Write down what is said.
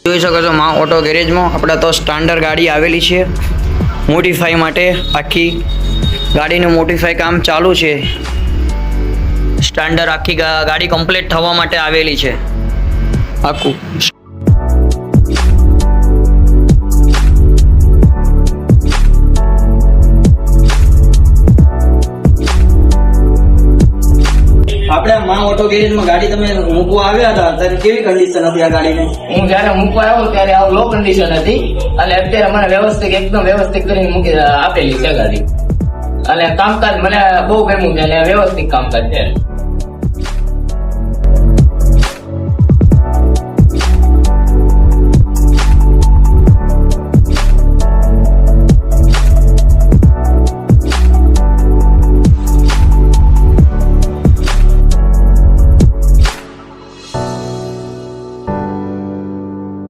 જોઈ શકો છો માં ઓટો ગેરેજમાં આપણે તો સ્ટાન્ડર્ડ ગાડી આવેલી છે મોડિફાઈ માટે. આખી ગાડીનું મોડિફાઈ કામ ચાલુ છે. સ્ટાન્ડર્ડ આખી ગાડી કમ્પ્લીટ થવા માટે આવેલી છે આખું. આપણે માં ઓટો ગેરેજમાં ગાડી તમે મૂકવા આવ્યા હતા ત્યારે કેવી કન્ડિશન હતી આ ગાડીની? હું જયારે મૂકવા આવ્યો ત્યારે આ લો કન્ડિશન હતી અને અત્યારે મને વ્યવસ્થિત એકદમ વ્યવસ્થિત કરીને મૂકી આપેલી છે ગાડી અને કામકાજ મને બહુ ગમ્યું છે અને વ્યવસ્થિત કામકાજ છે.